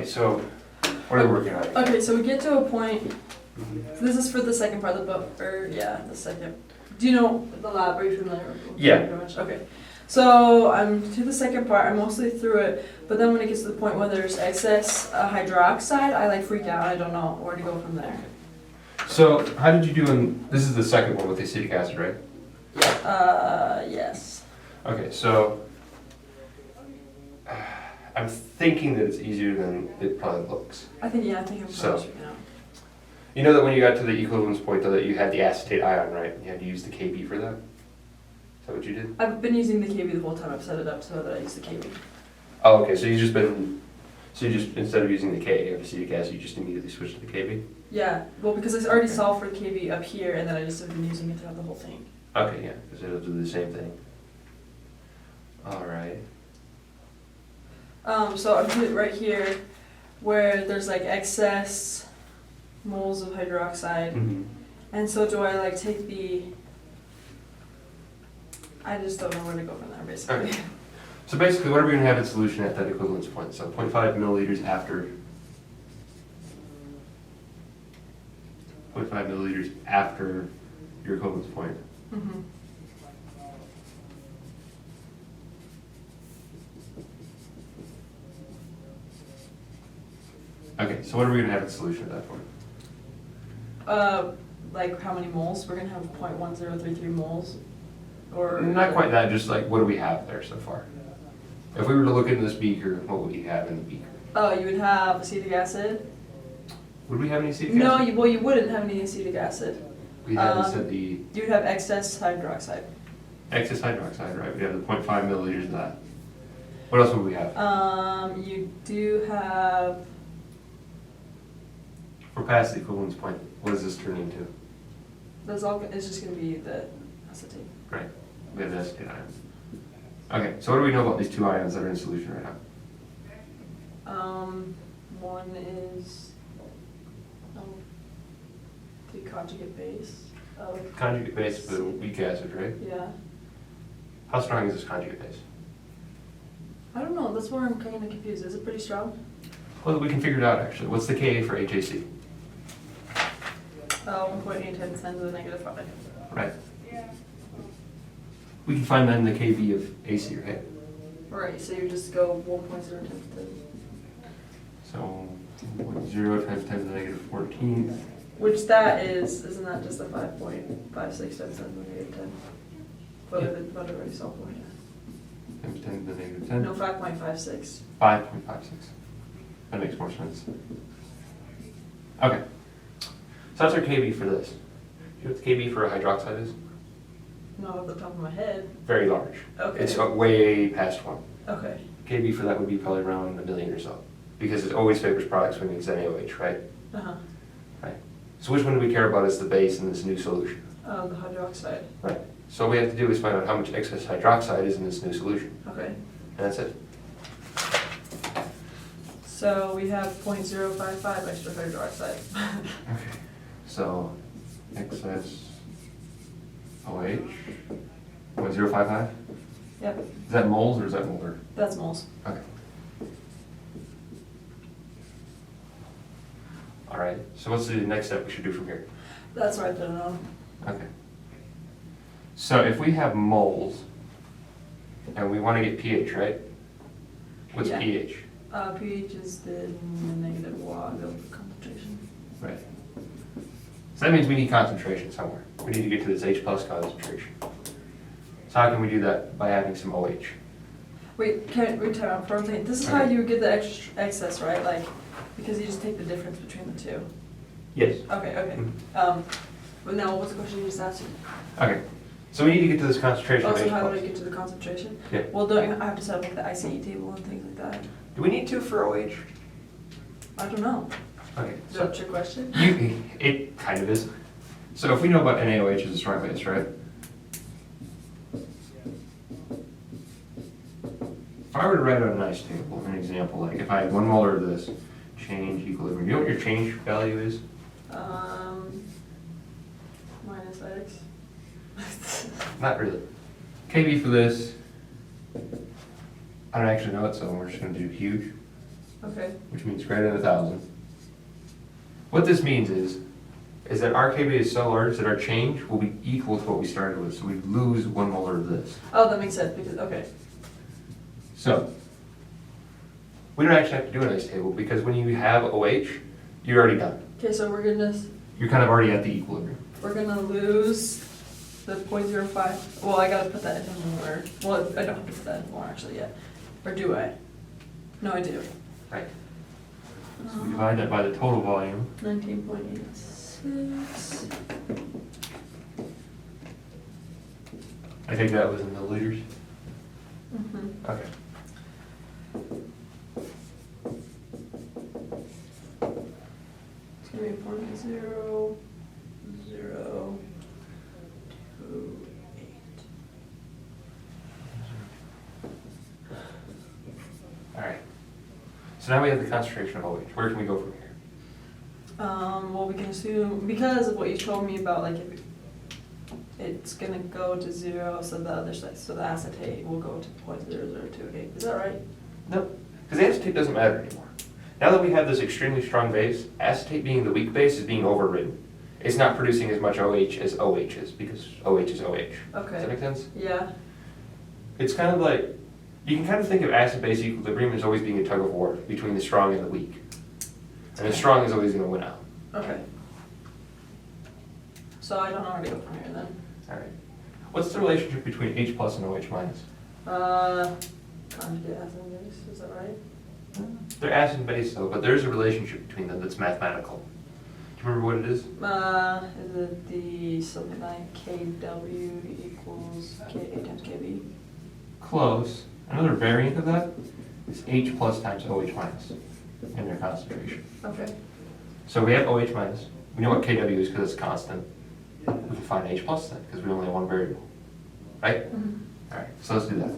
so what are we working on? Okay, so we get to a point, this is for the second part of the book, or yeah, the second. Do you know the lab? Are you familiar with it? Yeah. Okay. So I'm to the second part, I'm mostly through it, but then when it gets to the point where there's excess hydroxide, I like freak out, I don't know where to go from there. So how did you do in, this is the second one with acetic acid, right? Yes. Okay, so I'm thinking that it's easier than it probably looks. I think I'm So- probably freaking out. You know that when you got to the equivalence point though, that you had the acetate ion, right? You had to use the Kb for that? Is that what you did? I've been using the KB the whole time, I've set it up so that I use the KB. Oh, okay, so you just, instead of using the K of acetic acid, you just immediately switched to the Kb? Yeah, well, because I already solved for the KB up here, and then I just have been using it throughout the whole thing. Okay, yeah, because it'll do the same thing. Alright. So I'm doing it right here, where there's like excess moles of hydroxide, Mm-hmm. and so do I like take the, I just don't know where to go from there, basically. Okay. So basically, what are we going to have in solution at that equivalence point? So 0.5 milliliters after 0.5 milliliters after your equivalence point. Mhm. Okay, so what are we going to have in solution at that point? Like how many moles? We're gonna have 0.1033 moles, or Not quite that, just like what do we have there so far? If we were to look into this beaker, what would we have in the beaker? Oh, you would have acetic acid. Would we have any acetic acid? No, you wouldn't have any acetic acid. We had instead the You would have excess hydroxide. excess hydroxide, right? We have the 0.5 milliliters of that. What else would we have? You do have. We're past the equivalence point. What does this turn into? That's all. It's just gonna be the acetate. Right. We have the acetate ion. Okay, so what do we know about these two ions that are in solution right now? One is the conjugate base of. Conjugate base of the weak acid, right? Yeah. How strong is this conjugate base? I don't know. That's where I'm kind of confused. Is it pretty strong? Well, we can figure it out actually. What's the Ka for HAC? 1.8 times 10 to the negative 5. Right. We can find then the Kb of AC, right? Right. So you just go 1.0 times 10. So 0 times 10 to the negative 14. Which that is, isn't that just a 5.56 times 10 to the negative 10? Whatever you solve for, yeah. Times 10 to the negative 10. No, 5.56. 5.56. That makes more sense. Okay. So that's our Kb for this. Do you know what the Kb for a hydroxide is? Not off the top of my head. Very large. Okay. It's way past 1. Okay. Kb for that would be probably around 1 million or so. Because it always favors products when it's NaOH, right? Uh-huh. Right. So which one do we care about as the base in this new solution? The hydroxide. Right. So all we have to do is find out how much excess hydroxide is in this new solution. Okay. And that's it. So we have 0.055 extra hydroxide. Okay. So excess OH 0.055? Yep, Is that moles or is that molar? that's moles. Okay. All right. So what's the next step we should do from here? That's what I don't know. Okay. So if we have moles and we want to get pH, right? What's Yeah. pH? pH is the negative log of concentration. Right. So that means we need concentration somewhere. We need to get to this H plus concentration. So how can we do that? By adding some OH. Wait, can we time out for a thing? This is how Okay. you get the excess, right? Like, because you just take the difference between the two. Yes. Okay. Mhm. But now, what's the question you just asked? Okay. So we need to get to this concentration of Also, H how do I plus. get to the concentration? Yeah. Well, don't I have to set up like the ICE table and things like that? Do we need to for OH? I don't know. Okay. Is So that your question? it kind of is. So if we know about NaOH as a strong base, right? If I were to write out a nice table, an example, like if I had 1 molar of this, change equilibrium, you know what your change value is? Minus X. Not really. Kb for this, I don't actually know it, so we're just going to do huge. Okay. which means greater than 1,000. What this means is that our KB is so large that our change will be equal to what we started with, so we lose 1 molar of this. Oh, that makes sense, because, okay. So, we don't actually have to do an ice table, because when you have OH, you're already done. Okay, so You're kind of already at the equilibrium. we're gonna lose the 0.05, well, I gotta put that in more, well, I don't have to put that in more actually yet, or do I? No, I do. Right. So we divide that by the total volume. 19.86. I think that was in milliliters. Mm-hmm. Okay. It's gonna be 0.0028. All right. So now we have the concentration of OH. Where can we go from here? Well, we can assume, because of what you told me about, like, if it's gonna go to 0, so the other side, so the acetate will go to 0.0028. Is that right? Nope. Because acetate doesn't matter anymore. Now that we have this extremely strong base, acetate being the weak base is being overridden. It's not producing as much OH as OH is, because OH is OH. Okay. Does that make sense? Yeah. It's kind of like, you can kind of think of acid-base equilibrium as always being a tug of war between the strong and the weak. And the strong is always going to win out. Okay. So I don't know where to go from here then. All right. What's the relationship between H plus and OH minus? Conjugate acid and base, is that right? They're acid and base though, but there's a relationship between them that's mathematical. Do you remember what it is? Is it the something like KW equals K times KB? Close. Another variant of that is H plus times OH minus in their concentration. Okay. So we have OH minus. We know what KW is because it's constant. We can find H plus then because we only have one variable. Right? Mhm. All right, so let's do that.